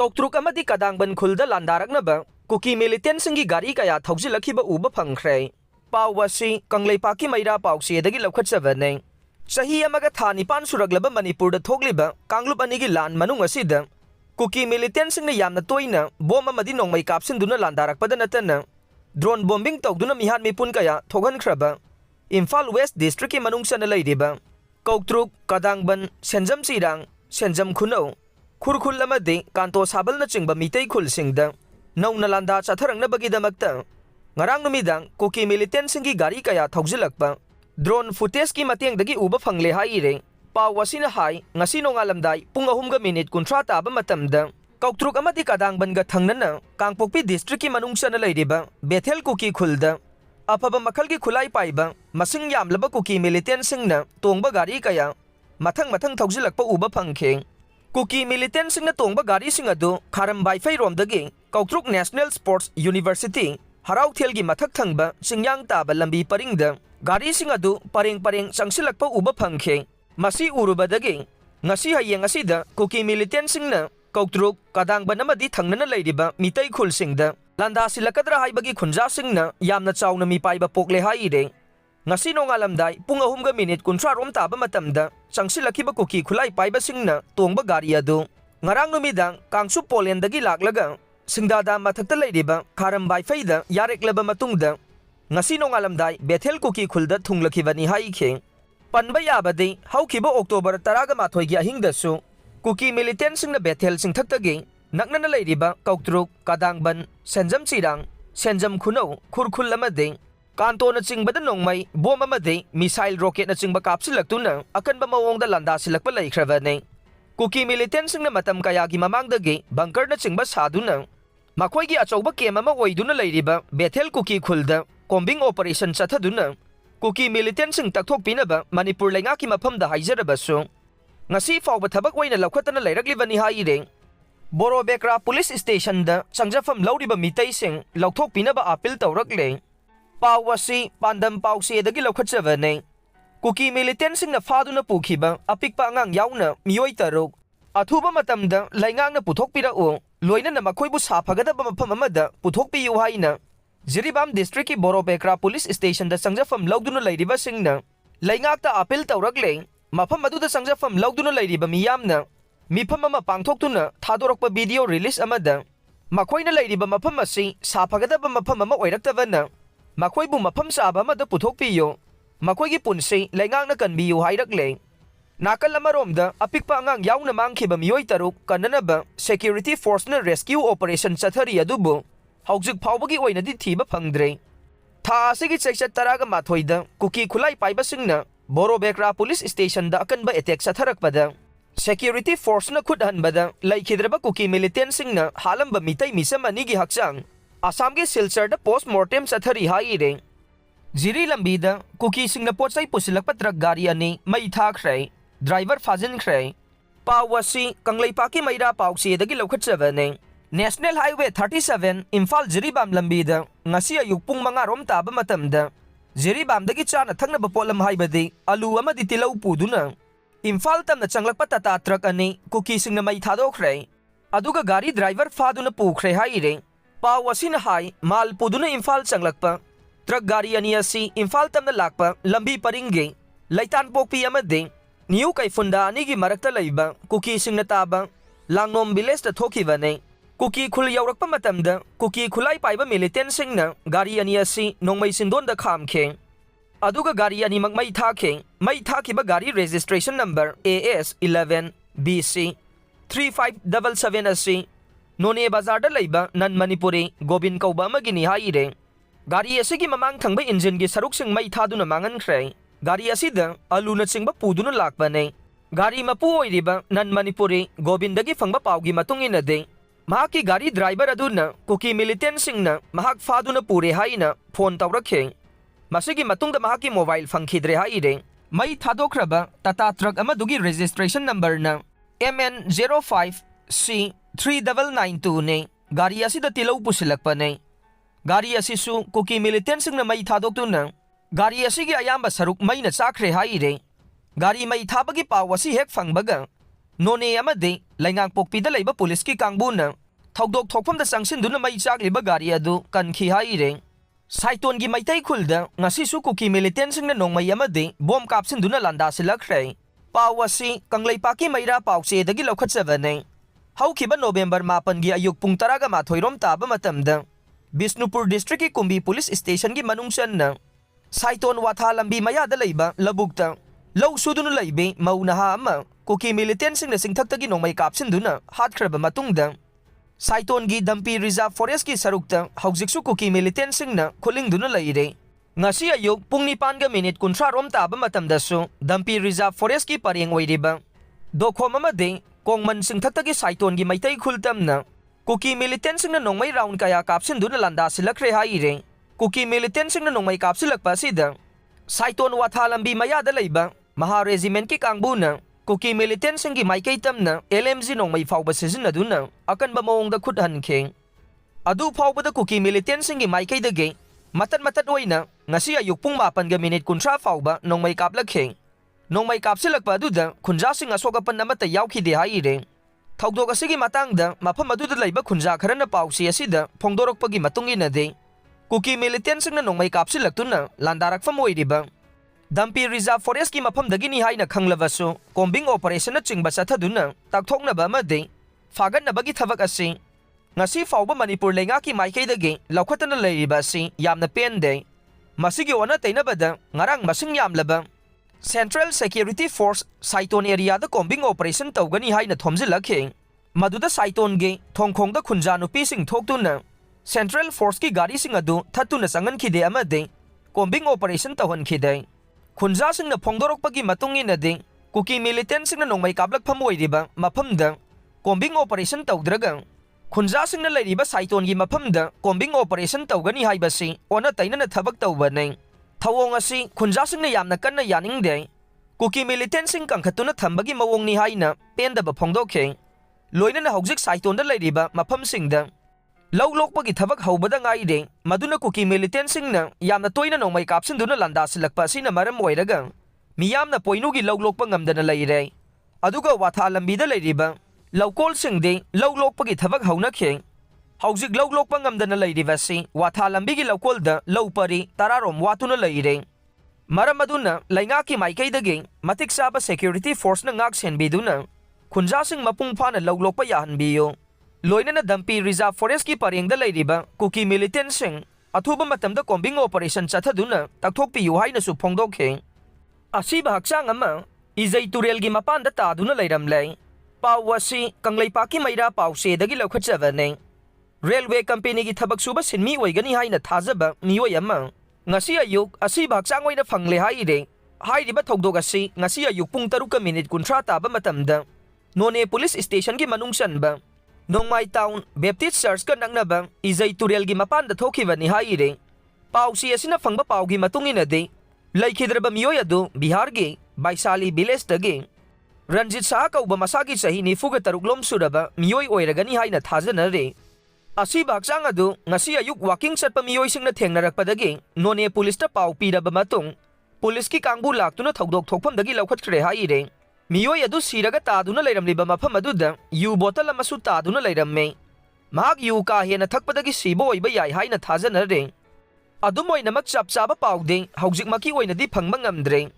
Koutruk Amadi Kandangband Khulda Landaraknaba Kuki Militant Singi Gari Kaya Toujillakiba Uba Fangkhre Pau wasi Kangleipaki Maira Pausiedagi Lokhatsavane Sahi Amaga Thani Pan Suraglaba Manipur the Thogliba Kanglup Anigi Lan Manung Asida Kuki Militant Sing the Yamna Toina Boma Madinong May Kapsin Duna Landarakpada Natana Drone bombing Taduna Mihan Mipun Kaya Thogankraba Imphal West District Manung Sanalaidiba Koutruk Kandangband Senjam Sirang Senjam Khuno Khul Amadi Kanto Sabal na Chingba Meetei Khulsingda Nau Nalanda Chatharangnabagidamagta Ngarang numidang Kuki Militant Singi Gari Kaya Tougjilakpa Drone footage ki matiangdagi uba phangle haire Pau wasina hai ngasino ngalamdai pung 3:30 taba matamda Koutruk Amadi Kandangband ga thangnana Kangpokpi district ki manungsa na leiriba Bethel Kuki Khulda Afaba makhal gi khulai paiba masing yamlaba Kuki Militant Singna tongba gari kaya mathang Tougjilakpa uba phangkhre Kuki Militant Singna tongba gari sing adu Kharambai Fairomdagi Koutruk National Sports University Harau Thelgi mathak thangba singyang taba lambi paringda Gari sing adu pareng Changsilakpa uba phangkhre masi urubadagi ngasi hayeng asida Kuki Militant Singna Koutruk Kandangband amadi thangnana leiriba Meetei Khulsingda Landa silakadra haibagi khunja singna yamna chawna mi paiba pokle haire ngasi no ngalamdai pung 3:30 rom taba matamda changsilakiba Kuki khulai paiba singna tongba gari adu ngarang numidang kangsu Poland dagi laklaga singdada mathakta leiriba Kharambai faida yareklaba matungda ngasi no ngalamdai Bethel Kuki Khulda thunglakibani haikhe panba yabadi haukiba October 12 gi ahingdasu Kuki Militant Singna Bethel singthaktagi naknana leiriba Koutruk Kandangband Senjam Sirang Senjam Khuno Khul amadi Kanto na chingbada nongmai bom amadi missile rocket na chingba kapsilaktuna akanba mawongda landa silakpa leikhrabane Kuki Militant Singna matam kayagi mamangdagi bunker na chingba saduna makhoigi achauba kem ama oiduna leiriba Bethel Kuki Khulda combing operation chathaduna Kuki Militant Sing takthokpinaba Manipur lengaki mafamda haijarabasu ngasi fawba thabak oina laukhatana leiraklibani haire Borobekra Police Station da Changjapham Louriba Meeteising Louthokpinaba appeal Tourakli Pau wasi pandam pausiedagi laukhatsavane Kuki Militant Singna faduna pukhiba apikpa angang yauna mioi taruk athuba matamda laingangna puthokpirao loinana makhoibu saphagadaba mafam amada puthokpiyu haina Jiri district ki Borobekra Police Station da Changjapham Louduna leiriba singna laingakta appeal Tourakli mafam aduda Changjapham Louduna leiriba miyamna Mifam ama pangthoktuna thadorokpa video release amada makhoina leiriba mafam asi saphagadaba mafam ama oiraktavana makhoibu mafam saba amada puthokpiyo makhoigi punsi laingangna kanbiyu hairakle nakal amaromda apikpa angang yauna mangkhiba miyoi taruk kananaba security force na rescue operation chathari adubu haujik phawbagi oinadi thiba phangdre tha asigi section 12 da Kuki khulai paiba singna Borobekra Police Station da akanba attack chatharakpada Security force na khudhanbada laikhidraba Kuki Militant Singna halamba Meetei misamani gi Hakchang Assam ge Silchar da postmortem chathari haire Jiri Lambida Kukisingna Pot-chei Pusillakpa truck Gari ani mai Thakhre driver Fajinkhre Pau wasi Kangleipaki Maira Pausiedagi Lokhatsavane National Highway 37 Imphal Jiri Lambida ngasi ayuk pung 5 rom taba matamda Jiri dagi chana thangnaba polam haibadi alu amadi tilau puduna Imphal tamna changlakpa tata truck ani Kukisingna mai thadokre aduga gari driver faduna pukhre haire Pau wasina hai mal puduna Imphal changlakpa truck gari ani asi Imphal tamna lakpa lambi paringe laitan pokpi amade New Kaifunda ani gi marakta leiba Kukisingna taba langnom village ta thokibane Kuki Khul yaurakpa matamda Kuki khulai paiba Militant Singna gari ani asi nongmai sindon da khamkhe aduga gari ani mai thakiba gari registration number AS 11 BC 3577 asi None Bazar da leiba nan Manipuri Gobin Kauba magini haire gari asigi mamang thangba engine gi saruk sing mai thaduna mangankhre gari asida aluna chingba puduna lakpane gari mapu oiriba nan Manipuri Gobindagi fangba paugi matungina de mahaki gari driver aduna Kuki Militant Singna mahak faduna pure haina phone tawrakhe masigi matungda mahaki mobile fangkhidre haire mai thadokraba tata truck amadugi registration number na MN05C3992 ne gari asida tilau Pusillakpa ne gari asisu Kuki Militant Singna mai thadoktuna gari asigi ayamba saruk mai na Thakhre haire gari mai thabagi pawasi hek fangbaga None amadi Laingang-pokpida laiba poliski kangbuna Thaudok thokphamda changsindu mai chakliba gari adu kanki haire. Saiton gi Meetei Khulda ngasisu Kuki Militant singna nongmai amadi bom kapsinduna Landasilakhre. Pau asi Kangleipaki Maira Pot-chei dagi laukhatjabane. Haukiba November 8 gi ayuk pung 12 taba matamda Bisnupur District ki Kumbi Police Station gi manungsanna Saiton watha lambi mayada laiba labukta lau sudunu laibe maunaha ama Kuki Militant singna singthaktagi nongmai kapsinduna Hakchre matungda Saiton gi Dampi Reserve Forest ki sarukta haujiksu Kuki Militant singna khulingduna laire. Ngasi ayuk pung 9:30 taba matamdasu Dampi Reserve Forest ki pareng oiriba dokhom amade kongman singthaktagi Saiton gi Meetei Khultamna Kuki Militant singna nongmai round kaya kapsinduna Landasilakhre haire. Kuki Militant singna nongmai kapsilakpa sida Saiton watha lambi mayada laiba Maha Regiment ki kangbuna Kuki Militant singi maikei tamna LMG nongmai fauba sizinaduna akanba mawongda khuthankhe. Adu faubada Kuki Militant singi maikei dage matat oina ngasi ayuk pung 8:30 fauba nongmai kaplakhe. Nongmai kapsilakpa aduda khunja sing asokapan amata yaukhide haire. Thaudok asigi matangda mafam aduda laiba khunja kharana pausi asida phongdorokpagi matunginade Kuki Militant singna nongmai kapsilaktuna Landaraknaba oiriba Dampi Reserve Forest ki mafamdagi ni haina khanglavasu combing operation na chingba chathaduna takthoknaba amade fagatnabagi thabak asi ngasi fauba Manipur leingaki maikeidagi laukhatana leiriba asi yamna pende masigi ona tainabada ngarang masing yamlaba Central Security Force Saiton area da combing operation tawgani haina thomjilakhe maduda Saiton ge thongkhongda khunja nupi sing thoktuna Central Force ki Gari sing adu thatuna changankhide amade combing operation tawhankhide khunja singna phongdorokpagi matunginade Kuki Militant singna nongmai kaplakpham oiriba mafamda combing operation tawdraga khunja singna leiriba Saiton gi mafamda combing operation tawgani haibasi ona tainana thabak tawbane thawong asi khunja singna yamna kanna yaningde Kuki Militant sing kangkhatuna thambagi mawongni haina pendaba phongdokhe loinana haujik Saiton da leiriba mafam singda Loulokpagi thabak haubada ngaide maduna Kuki Militant singna yamna toina nongmai kapsinduna Landasilakhpa sina maram oiraga miyamna poinugi loulokpa ngamdana leire. Aduga watha lambida leiriba laukol singde loulokpagi thabak haunakhe haujik loulokpa ngamdana leiriba si watha lambigi laukolda loupari tararom watuna leire. Maram aduna laingaki maikeidagi matik saba security force na ngak senbiduna khunja sing mapung phana loulokpa yahanbiyo Loinana Dampi Reserve Forest ki parengda leiriba Kuki Militant sing athuba matamda combing operation chathaduna takthokpiyu haina su phongdokhe. Asiba Hakchang ama Ejei Turelgi Mapanda Taduna Leiramle. Pau asi Kangleipaki Maira Pot-chei dagi laukhatjabane. Railway company ki thabak suba sinmi oigani haina thajaba miyoi ama ngasi ayuk Asiba Hakchang oina phangle haire. Hairiba thaudok asi ngasi ayuk pung 3:30 taba matamda None Police Station ki manungsanba Nongmai Town Baptist Church ka nangnaba Ejei Turelgi Mapanda thokibani haire. Pot-chei asina phangba paugi matunginade laikhidraba miyoi adu Bihar gi Baisali village dagi Ranjit Saha kauba masagi chahi 93 suraba miyoi oiragani haina thajanare. Asiba Hakchang adu ngasi ayuk walking chatpa miyoi singna thengnarakpadagi None police ta pau piraba matung police ki kangbu laktuna thaudok thokphamdagi laukhatkhre haire. Miyoi adu siraga taduna leiramliba mafam aduda yu bottle amasu taduna leiramme. Mahak yu ka hena thakpadagi sibo oiba yai haina thajanare. Adumoinamak chapchaba paude haujikmaki oinadi phangba ngamdre.